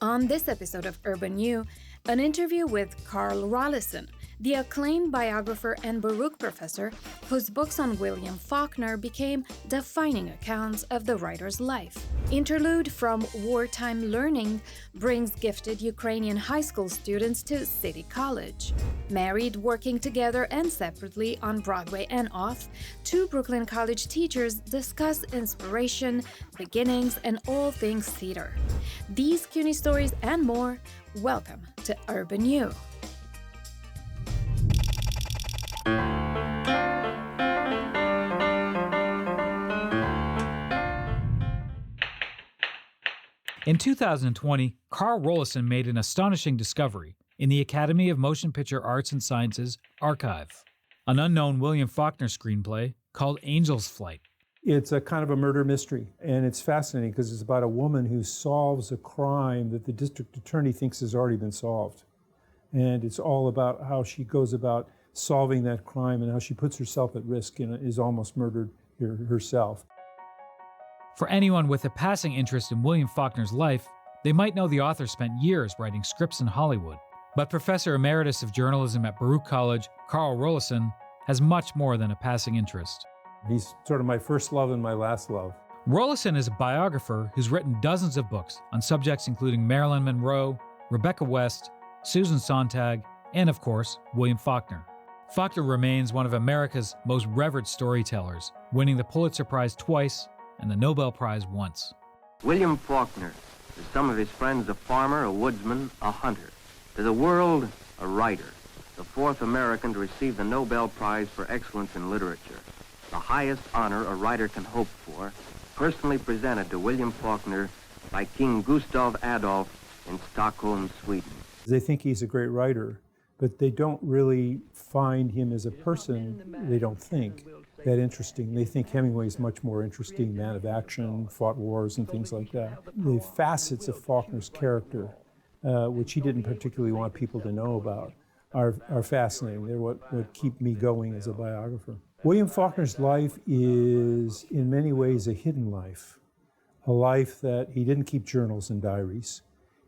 On this episode of Urban U, an interview with Carl Rollyson, the acclaimed biographer and Baruch professor whose books on William Faulkner became defining accounts of the writer's life. Interlude from Wartime Learning brings gifted Ukrainian high school students to City College. Married, working together and separately on Broadway and Off, two Brooklyn College teachers discuss inspiration, beginnings, and all things theater. These CUNY stories and more. Welcome to Urban U. In 2020, Carl Rollyson made an astonishing discovery in the Academy of Motion Picture Arts and Sciences archive, an unknown William Faulkner screenplay called Angel's Flight. It's a kind of a murder mystery, and it's fascinating because it's about a woman who solves a crime that the district attorney thinks has already been solved. And it's all about how she goes about solving that crime and how she puts herself at risk and is almost murdered herself. For anyone with a passing interest in William Faulkner's life, they might know the author spent years writing scripts in Hollywood. But Professor Emeritus of Journalism at Baruch College, Carl Rollyson, has much more than a passing interest. He's sort of my first love and my last love. Rollyson is a biographer who's written dozens of books on subjects including Marilyn Monroe, Rebecca West, Susan Sontag, and of course, William Faulkner. Faulkner remains one of America's most revered storytellers, winning the Pulitzer Prize twice and the Nobel Prize once. William Faulkner, to some of his friends a farmer, a woodsman, a hunter. To the world, a writer, the fourth American to receive the Nobel Prize for excellence in literature, the highest honor a writer can hope for, personally presented to William Faulkner by King Gustav Adolf in Stockholm, Sweden. They think he's a great writer, but they don't really find him as a person, they don't think, that interesting. They think Hemingway's much more interesting, man of action, fought wars and things like that. The facets of Faulkner's character, which he didn't particularly want people to know about, are fascinating. They're what keep me going as a biographer. William Faulkner's life is in many ways a hidden life, a life that he didn't keep journals and diaries.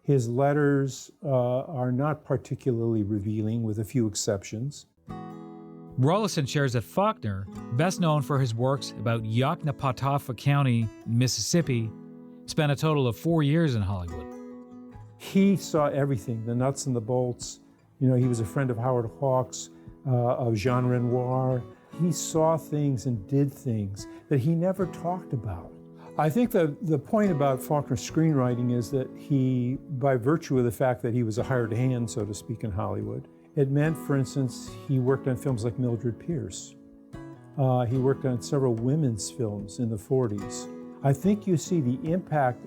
His letters are not particularly revealing, with a few exceptions. Rollyson shares that Faulkner, best known for his works about Yoknapatawpha County, Mississippi, spent a total of 4 years in Hollywood. He saw everything, the nuts and the bolts. You know, he was a friend of Howard Hawks, of Jean Renoir. He saw things and did things that he never talked about. I think the point about Faulkner's screenwriting is that he, by virtue of the fact that he was a hired hand, so to speak, in Hollywood, it meant, for instance, he worked on films like Mildred Pierce. He worked on several women's films in the 40s. I think you see the impact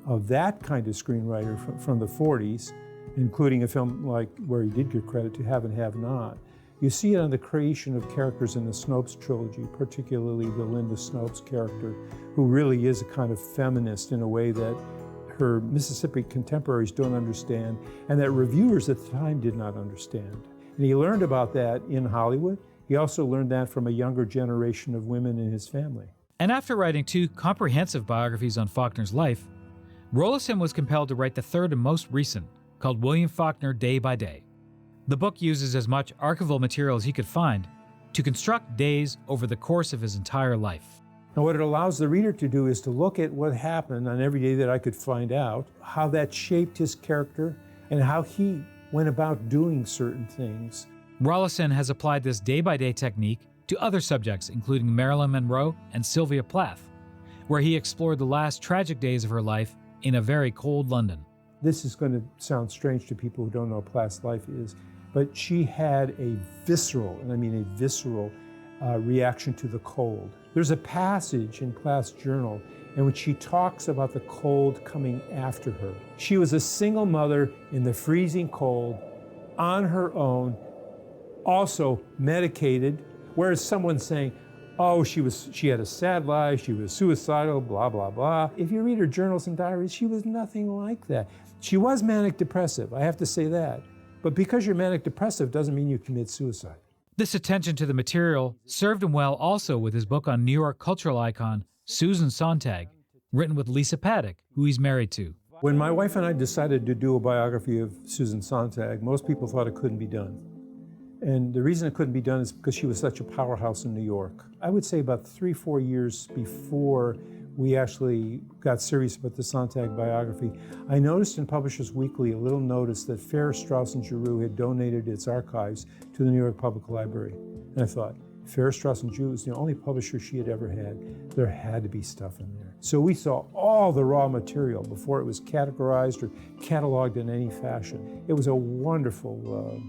of that kind of screenwriter from the 40s, including a film like where he did give credit to Have and Have Not. You see it on the creation of characters in the Snopes trilogy, particularly the Linda Snopes character, who really is a kind of feminist in a way that her Mississippi contemporaries don't understand, and that reviewers at the time did not understand. And he learned about that in Hollywood. He also learned that from a younger generation of women in his family. And after writing two comprehensive biographies on Faulkner's life, Rollyson was compelled to write the third and most recent, called William Faulkner Day by Day. The book uses as much archival material as he could find to construct days over the course of his entire life. And what it allows the reader to do is to look at what happened on every day that I could find out, how that shaped his character, and how he went about doing certain things. Rollyson has applied this day-by-day technique to other subjects, including Marilyn Monroe and Sylvia Plath, where he explored the last tragic days of her life in a very cold London. This is going to sound strange to people who don't know what Plath's life is, but she had a visceral, and I mean a visceral, reaction to the cold. There's a passage in Plath's journal in which she talks about the cold coming after her. She was a single mother in the freezing cold, on her own, also medicated, whereas someone's saying, oh, she had a sad life, she was suicidal, blah, blah, blah. If you read her journals and diaries, she was nothing like that. She was manic depressive, I have to say that. But because you're manic depressive doesn't mean you commit suicide. This attention to the material served him well also with his book on New York cultural icon Susan Sontag, written with Lisa Paddock, who he's married to. When my wife and I decided to do a biography of Susan Sontag, most people thought it couldn't be done. And the reason it couldn't be done is because she was such a powerhouse in New York. I would say about 3-4 years before we actually got serious about the Sontag biography, I noticed in Publishers Weekly a little notice that Farrar, Straus and Giroux had donated its archives to the New York Public Library. And I thought, Farrar, Straus and Giroux is the only publisher she had ever had. There had to be stuff in there. So we saw all the raw material before it was categorized or cataloged in any fashion. It was a wonderful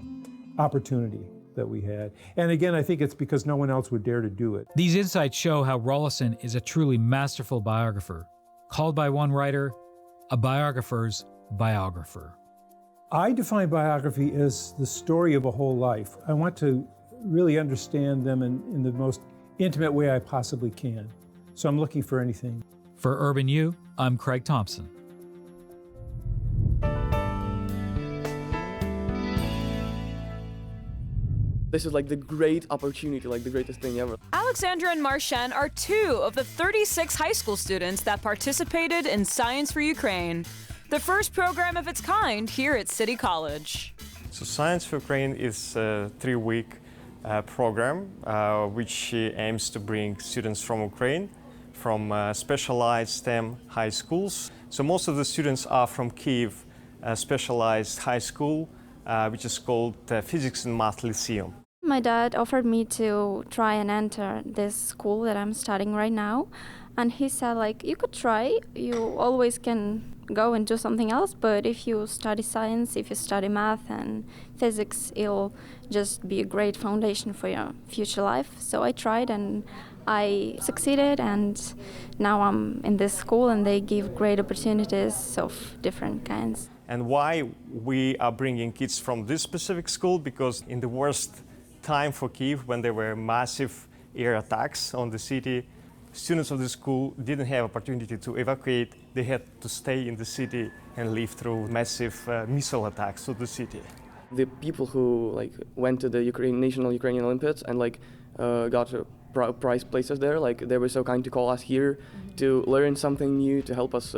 opportunity that we had. And again, I think it's because no one else would dare to do it. These insights show how Rollyson is a truly masterful biographer, called by one writer, a biographer's biographer. I define biography as the story of a whole life. I want to really understand them in the most intimate way I possibly can. So I'm looking for anything. For Urban U, I'm Craig Thompson. This is like the great opportunity, like the greatest thing ever. Alexandra and Marchen are 2 of the 36 high school students that participated in Science for Ukraine, the first program of its kind here at City College. So Science for Ukraine is a 3-week program which aims to bring students from Ukraine from specialized STEM high schools. So most of the students are from Kyiv specialized high school, which is called Physics and Math Lyceum. My dad offered me to try and enter this school that I'm studying right now. And he said, like, you could try, you always can go and do something else, but if you study science, if you study math and physics, it'll just be a great foundation for your future life. So I tried and I succeeded, and now I'm in this school and they give great opportunities of different kinds. And why we are bringing kids from this specific school? Because in the worst time for Kyiv, when there were massive air attacks on the city, students of the school didn't have opportunity to evacuate. They had to stay in the city and live through massive missile attacks to the city. The people who like went to the National Ukrainian Olympiads and like got prize places there, like they were so kind to call us here to learn something new, to help us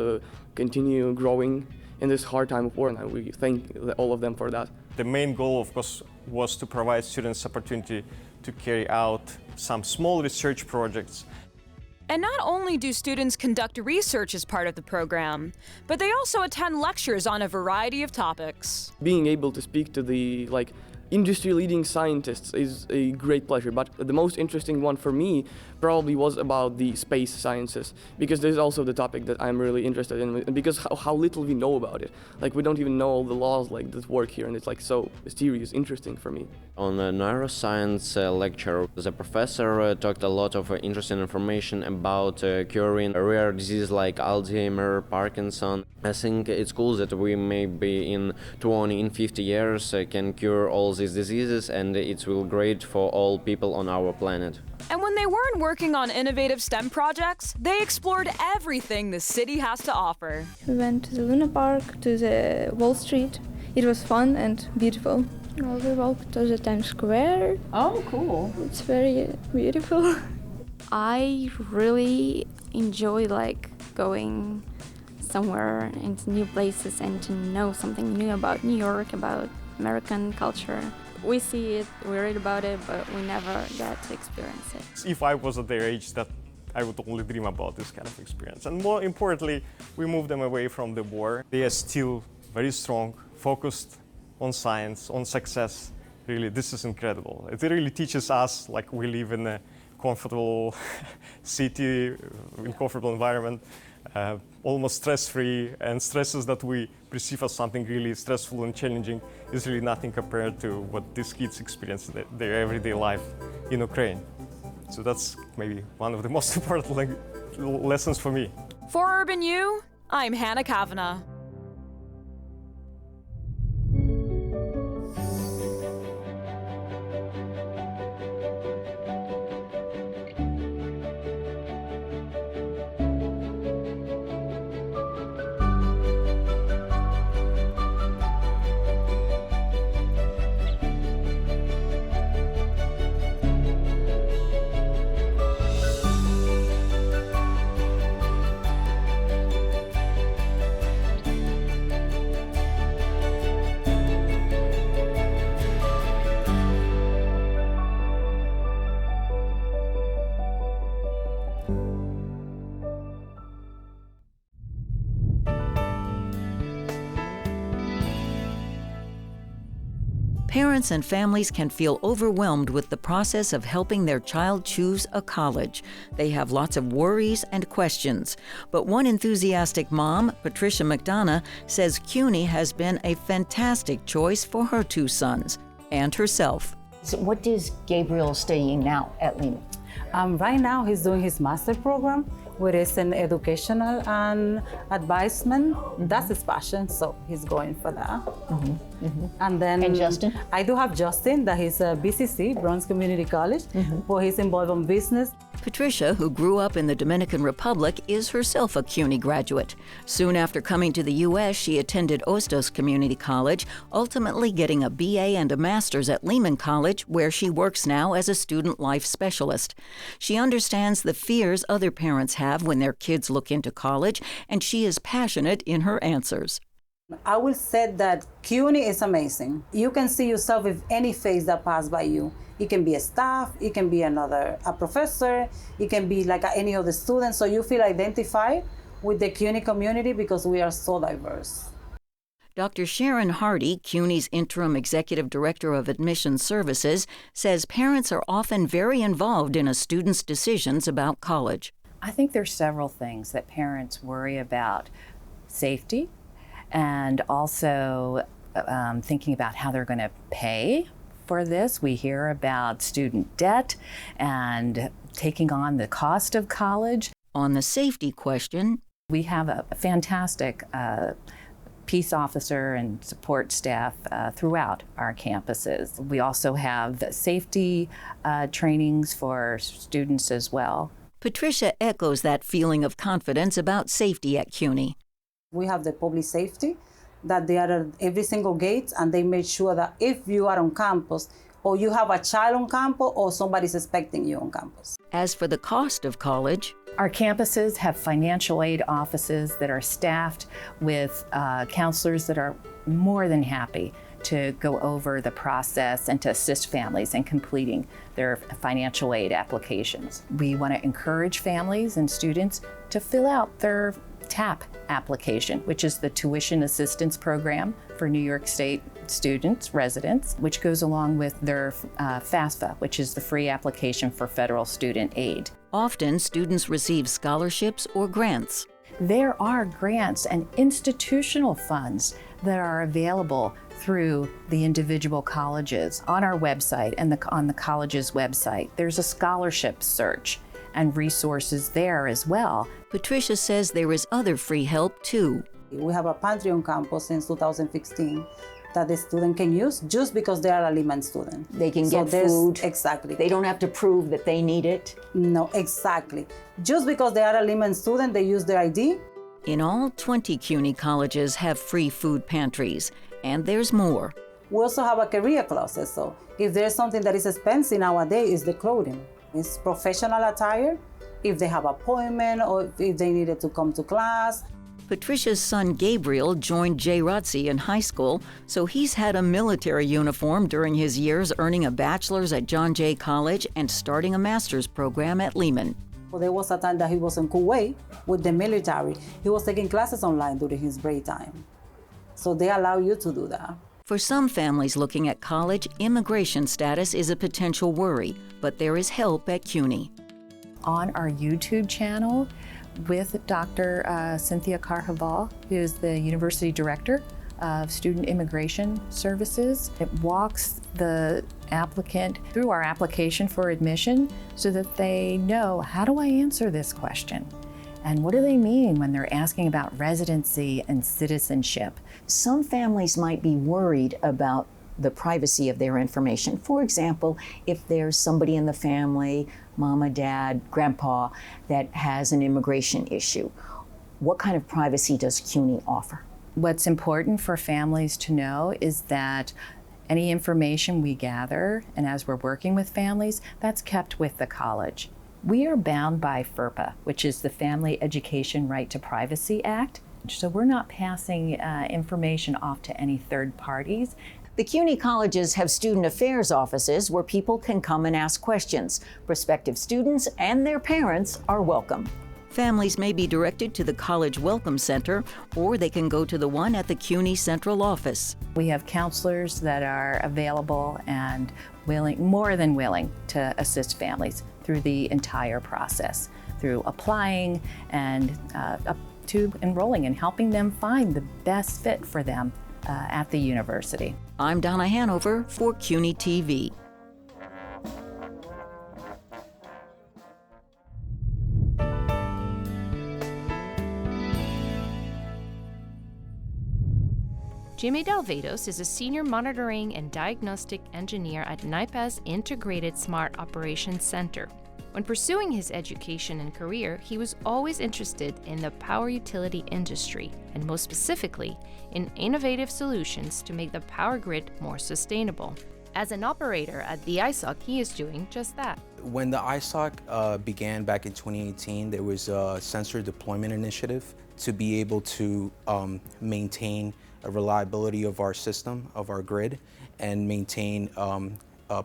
continue growing in this hard time of war, and we thank all of them for that. The main goal, of course, was to provide students opportunity to carry out some small research projects. And not only do students conduct research as part of the program, but they also attend lectures on a variety of topics. Being able to speak to the industry-leading scientists is a great pleasure, but the most interesting one for me probably was about the space sciences, because there's also the topic that I'm really interested in, because how little we know about it. Like, we don't even know all the laws that work here, and it's like so mysterious, interesting for me. On a neuroscience lecture, the professor talked a lot of interesting information about curing rare diseases like Alzheimer, Parkinson. I think it's cool that we maybe in 20, in 50 years can cure all these diseases, and it will be great for all people on our planet. And when they weren't working on innovative STEM projects, they explored everything the city has to offer. We went to the Luna Park, to the Wall Street. It was fun and beautiful. We walked to the Times Square. Oh, cool. It's very beautiful. I really enjoy going somewhere into new places and to know something new about New York, about American culture. We see it, we read about it, but we never get to experience it. If I was at their age, that I would only dream about this kind of experience. And more importantly, we moved them away from the war. They are still very strong, focused on science, on success. Really, this is incredible. It really teaches us, like, we live in a comfortable city, in comfortable environment, almost stress-free, and stresses that we perceive as something really stressful and challenging is really nothing compared to what these kids experience in their everyday life in Ukraine. So that's maybe one of the most important lessons for me. For Urban U, I'm Hannah Kavanagh. Parents and families can feel overwhelmed with the process of helping their child choose a college. They have lots of worries and questions. But one enthusiastic mom, Patricia McDonough, says CUNY has been a fantastic choice for her two sons and herself. So what is Gabriel studying now at Lehman? Right now he's doing his master program, which is in educational and advisement. That's his passion, so he's going for that. And then And Justin? I do have Justin, that he's a BCC, Bronx Community College, but he's involved in business. Patricia, who grew up in the Dominican Republic, is herself a CUNY graduate. Soon after coming to the U.S., she attended Ostos Community College, ultimately getting a BA and a master's at Lehman College, where she works now as a student life specialist. She understands the fears other parents have when their kids look into college, and she is passionate in her answers. I will say that CUNY is amazing. You can see yourself with any face that passes by you. It can be a staff, it can be a professor, it can be like any other student. So you feel identified with the CUNY community because we are so diverse. Dr. Sharon Hardy, CUNY's Interim Executive Director of Admissions Services, says parents are often very involved in a student's decisions about college. I think there's several things that parents worry about: safety, and also thinking about how they're going to pay for this. We hear about student debt and taking on the cost of college. On the safety question, we have a fantastic peace officer and support staff throughout our campuses. We also have safety trainings for students as well. Patricia echoes that feeling of confidence about safety at CUNY. We have the public safety, that they are at every single gate, and they make sure that if you are on campus, or you have a child on campus, or somebody's expecting you on campus. As for the cost of college, our campuses have financial aid offices that are staffed with counselors that are more than happy to go over the process and to assist families in completing their financial aid applications. We want to encourage families and students to fill out their TAP application, which is the Tuition Assistance Program for New York State students, residents, which goes along with their FAFSA, which is the free application for federal student aid. Often, students receive scholarships or grants. There are grants and institutional funds that are available through the individual colleges on our website and on the college's website. There's a scholarship search and resources there as well. Patricia says there is other free help too. We have a pantry on campus since 2016 that the student can use just because they are a Lehman student. They can get food. Exactly. They don't have to prove that they need it. No, exactly. Just because they are a Lehman student, they use their ID. In all, 20 CUNY colleges have free food pantries, and there's more. We also have a career closet, so if there's something that is expensive nowadays, it's the clothing. It's professional attire, if they have appointment or if they needed to come to class. Patricia's son Gabriel joined J. Rotzi in high school, so he's had a military uniform during his years earning a bachelor's at John Jay College and starting a master's program at Lehman. Well, there was a time that he was in Kuwait with the military. He was taking classes online during his break time. So they allow you to do that. For some families looking at college, immigration status is a potential worry, but there is help at CUNY. On our YouTube channel with Dr. Cynthia Carhaval, who is the University Director of Student Immigration Services. It walks the applicant through our application for admission so that they know, how do I answer this question? And what do they mean when they're asking about residency and citizenship? Some families might be worried about the privacy of their information. For example, if there's somebody in the family, mama, dad, grandpa, that has an immigration issue, what kind of privacy does CUNY offer? What's important for families to know is that any information we gather, and as we're working with families, that's kept with the college. We are bound by FERPA, which is the Family Education Right to Privacy Act. So we're not passing information off to any third parties. The CUNY colleges have student affairs offices where people can come and ask questions. Prospective students and their parents are welcome. Families may be directed to the College Welcome Center, or they can go to the one at the CUNY Central Office. We have counselors that are available and more than willing to assist families through the entire process, through applying and up to enrolling and helping them find the best fit for them at the university. I'm Donna Hanover for CUNY TV. Jimmy Davalos is a senior monitoring and diagnostic engineer at NYPA's Integrated Smart Operations Center. When pursuing his education and career, he was always interested in the power utility industry, and most specifically, in innovative solutions to make the power grid more sustainable. As an operator at the ISOC, he is doing just that. When the ISOC began back in 2018, there was a sensor deployment initiative to be able to maintain a reliability of our system, of our grid, and maintain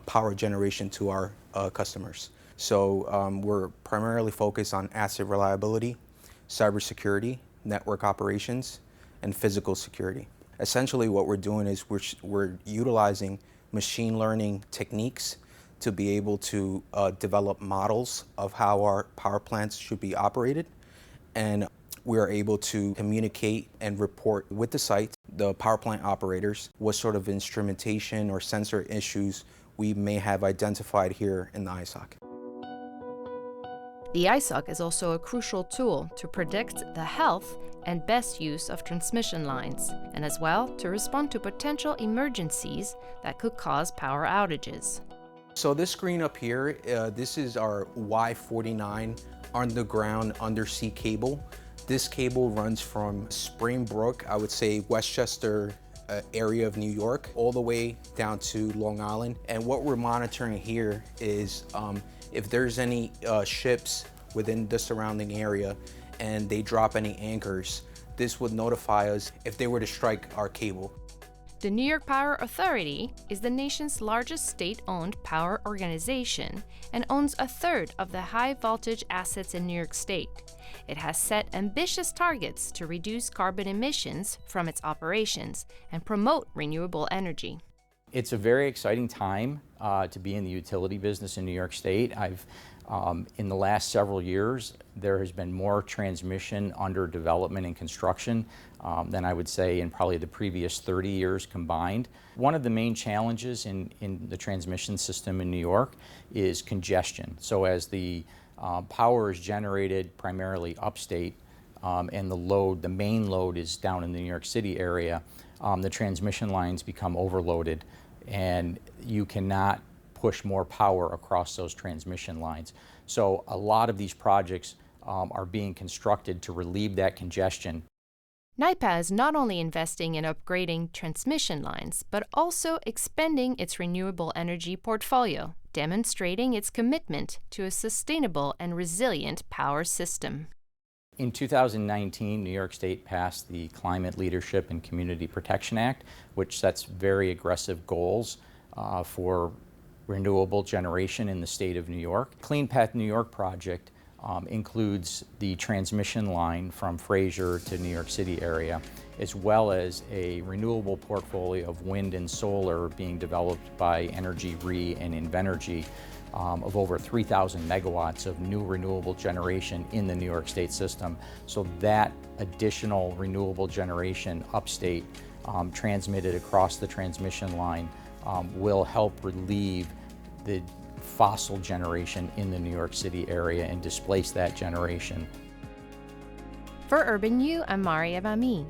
power generation to our customers. So we're primarily focused on asset reliability, cybersecurity, network operations, and physical security. Essentially what we're doing is we're utilizing machine learning techniques to be able to develop models of how our power plants should be operated, and we are able to communicate and report with the site, the power plant operators, what sort of instrumentation or sensor issues we may have identified here in the ISOC. The ISOC is also a crucial tool to predict the health and best use of transmission lines, and as well to respond to potential emergencies that could cause power outages. So this screen up here, this is our Y49 underground undersea cable. This cable runs from Springbrook, I would say Westchester area of New York, all the way down to Long Island. And what we're monitoring here is if there's any ships within the surrounding area and they drop any anchors, this would notify us if they were to strike our cable. The New York Power Authority is the nation's largest state-owned power organization and owns a third of the high-voltage assets in New York State. It has set ambitious targets to reduce carbon emissions from its operations and promote renewable energy. It's a very exciting time to be in the utility business in New York State. In the last several years, there has been more transmission under development and construction than I would say in probably the previous 30 years combined. One of the main challenges in the transmission system in New York is congestion. So as the power is generated primarily upstate and the main load is down in the New York City area, the transmission lines become overloaded and you cannot push more power across those transmission lines. So a lot of these projects are being constructed to relieve that congestion. NYPA is not only investing in upgrading transmission lines, but also expanding its renewable energy portfolio, demonstrating its commitment to a sustainable and resilient power system. In 2019, New York State passed the Climate Leadership and Community Protection Act, which sets very aggressive goals for renewable generation in the state of New York. Clean Path New York project includes the transmission line from Fraser to New York City area, as well as a renewable portfolio of wind and solar being developed by Energy Re and Invenergy of over 3,000 megawatts of new renewable generation in the New York State system. So that additional renewable generation upstate transmitted across the transmission line will help relieve the fossil generation in the New York City area and displace that generation. For Urban U, I'm Maria Bami.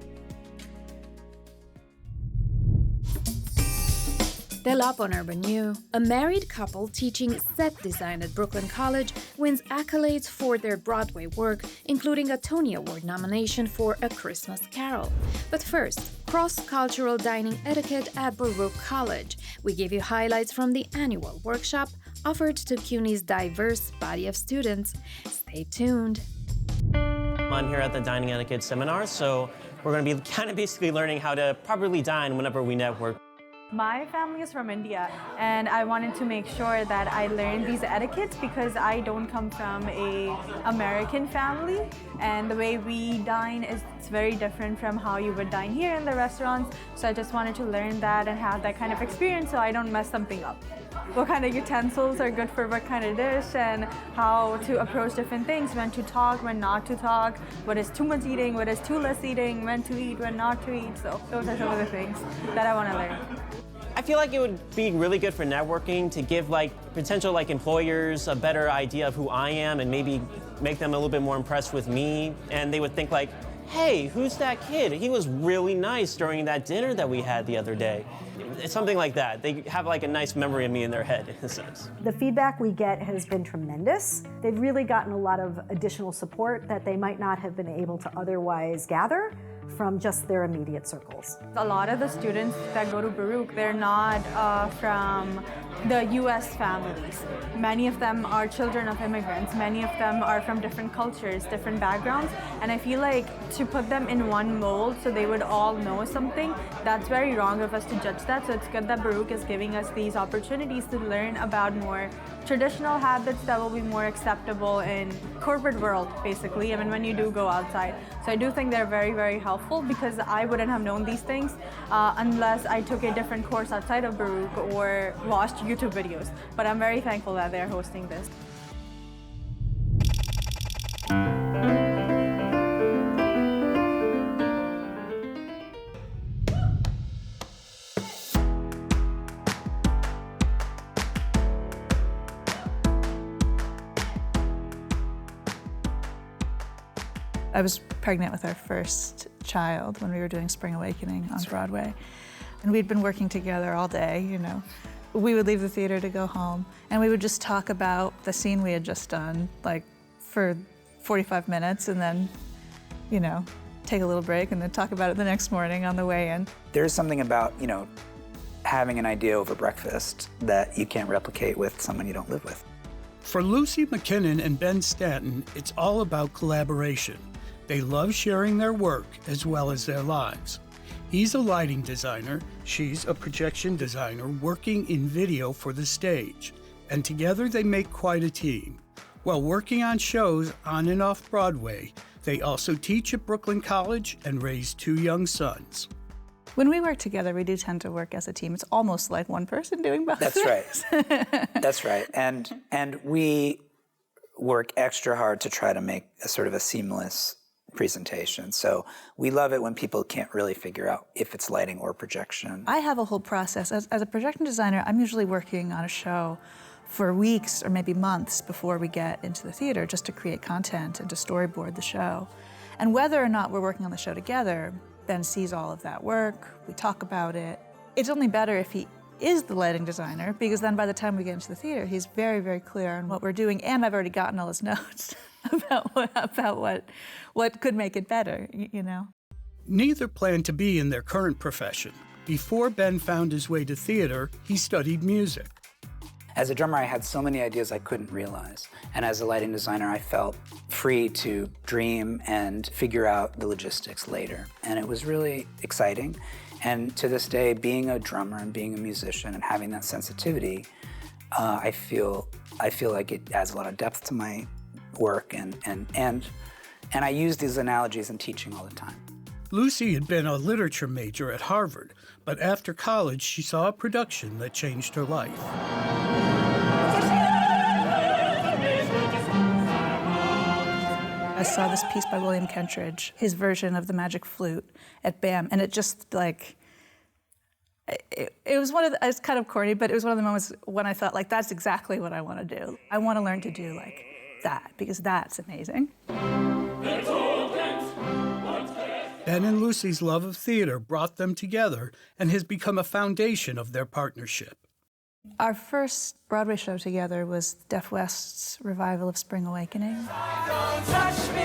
Still up on Urban U, a married couple teaching set design at Brooklyn College wins accolades for their Broadway work, including a Tony Award nomination for A Christmas Carol. But first, cross-cultural dining etiquette at Baruch College. We give you highlights from the annual workshop offered to CUNY's diverse body of students. Stay tuned. I'm here at the Dining Etiquette Seminar, so we're going to be basically learning how to properly dine whenever we network. My family is from India, and I wanted to make sure that I learned these etiquettes because I don't come from an American family, and the way we dine is very different from how you would dine here in the restaurants. So I just wanted to learn that and have that kind of experience so I don't mess something up. What kind of utensils are good for what kind of dish, and how to approach different things, when to talk, when not to talk, what is too much eating, what is too less eating, when to eat, when not to eat. So those are some of the things that I want to learn. I feel like it would be really good for networking to give potential employers a better idea of who I am and maybe make them a little bit more impressed with me, and they would think hey, who's that kid? He was really nice during that dinner that we had the other day. It's something like that. They have a nice memory of me in their head, in a sense. The feedback we get has been tremendous. They've really gotten a lot of additional support that they might not have been able to otherwise gather from just their immediate circles. A lot of the students that go to Baruch, they're not from the US families. Many of them are children of immigrants. Many of them are from different cultures, different backgrounds. And I feel like to put them in one mold so they would all know something, that's very wrong of us to judge that. So it's good that Baruch is giving us these opportunities to learn about more traditional habits that will be more acceptable in corporate world, basically, when you do go outside. So I do think they're very, very helpful because I wouldn't have known these things unless I took a different course outside of Baruch or watched YouTube videos. But I'm very thankful that they're hosting this. I was pregnant with our first child when we were doing Spring Awakening on Broadway. And we'd been working together all day, We would leave the theater to go home, and we would just talk about the scene we had just done, for 45 minutes, and then, take a little break and then talk about it the next morning on the way in. There's something about, having an idea over breakfast that you can't replicate with someone you don't live with. For Lucy Mackinnon and Ben Stanton, it's all about collaboration. They love sharing their work as well as their lives. He's a lighting designer, she's a projection designer working in video for the stage, and together they make quite a team. While working on shows on and off Broadway, they also teach at Brooklyn College and raise 2 young sons. When we work together, we do tend to work as a team. It's almost like one person doing both. That's right. That's right. And we work extra hard to try to make a sort of a seamless presentation. So we love it when people can't really figure out if it's lighting or projection. I have a whole process. As a projection designer, I'm usually working on a show for weeks or maybe months before we get into the theater just to create content and to storyboard the show. And whether or not we're working on the show together, Ben sees all of that work, we talk about it. It's only better if he is the lighting designer, because then by the time we get into the theater, he's very, very clear on what we're doing, and I've already gotten all his notes about what could make it better, Neither planned to be in their current profession. Before Ben found his way to theater, he studied music. As a drummer, I had so many ideas I couldn't realize. And as a lighting designer, I felt free to dream and figure out the logistics later. And it was really exciting. And to this day, being a drummer and being a musician and having that sensitivity, I feel like it adds a lot of depth to my work. And I use these analogies in teaching all the time. Lucy had been a literature major at Harvard, but after college, she saw a production that changed her life. I saw this piece by William Kentridge, his version of the Magic Flute at BAM, and it just it was it's kind of corny, but it was one of the moments when I thought that's exactly what I want to do. I want to learn to do that, because that's amazing. Ben and Lucy's love of theater brought them together and has become a foundation of their partnership. Our first Broadway show together was Deaf West's revival of Spring Awakening. Don't touch me.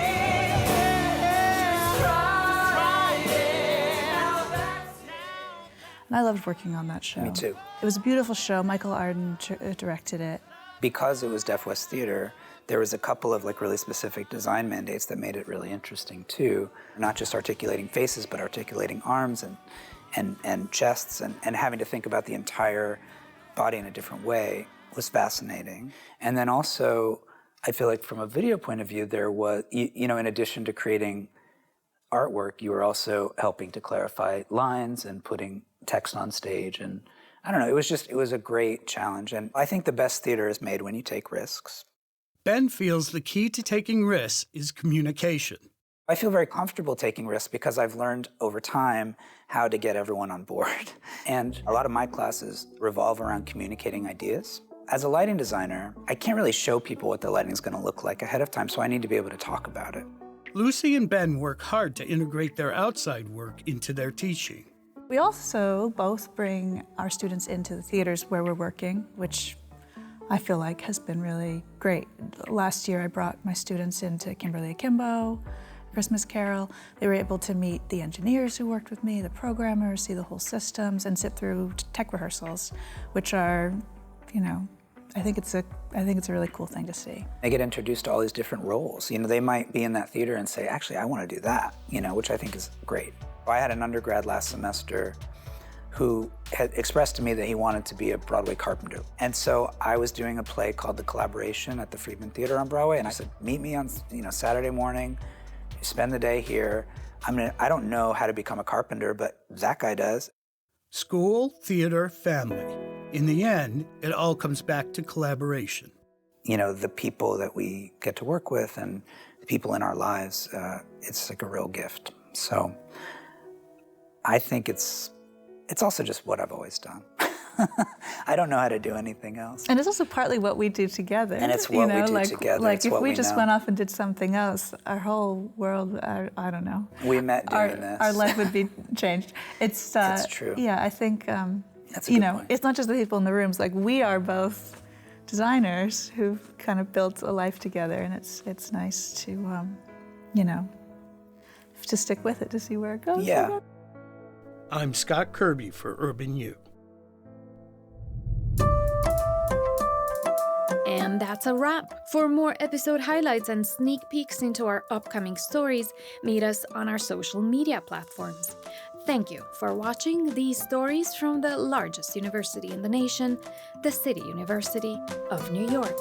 And I loved working on that show. Me too. It was a beautiful show. Michael Arden directed it. Because it was Deaf West Theater, there was a couple of really specific design mandates that made it really interesting too. Not just articulating faces, but articulating arms and chests and having to think about the entire body in a different way was fascinating. And then also, I feel like from a video point of view, there was, in addition to creating artwork, you were also helping to clarify lines and putting text on stage. And I don't know, it was a great challenge. And I think the best theater is made when you take risks. Ben feels the key to taking risks is communication. I feel very comfortable taking risks because I've learned over time how to get everyone on board. And a lot of my classes revolve around communicating ideas. As a lighting designer, I can't really show people what the lighting is going to look like ahead of time, so I need to be able to talk about it. Lucy and Ben work hard to integrate their outside work into their teaching. We also both bring our students into the theaters where we're working, which I feel like has been really great. Last year I brought my students into Kimberly Akimbo, Christmas Carol. They were able to meet the engineers who worked with me, the programmers, see the whole systems, and sit through tech rehearsals, which are, I think it's a really cool thing to see. They get introduced to all these different roles. They might be in that theater and say, actually, I want to do that, which I think is great. I had an undergrad last semester who had expressed to me that he wanted to be a Broadway carpenter. And so I was doing a play called The Collaboration at the Friedman Theater on Broadway, and I said, meet me on Saturday morning, spend the day here. I don't know how to become a carpenter, but that guy does. School, theater, family. In the end, it all comes back to collaboration. The people that we get to work with and the people in our lives, it's like a real gift. So I think it's also just what I've always done. I don't know how to do anything else. And it's also partly what we do together. And it's what we do together. Like it's if what we we just know. went off and did something else, our whole world, I don't know. We met doing this. Our life would be changed. That's true. Yeah, I think, That's a good point. it's not just the people in the rooms. Like we are both designers who've kind of built a life together, and it's nice to, to stick with it to see where it goes. Yeah. I'm Scott Kirby for Urban U. And that's a wrap. For more episode highlights and sneak peeks into our upcoming stories, meet us on our social media platforms. Thank you for watching these stories from the largest university in the nation, the City University of New York.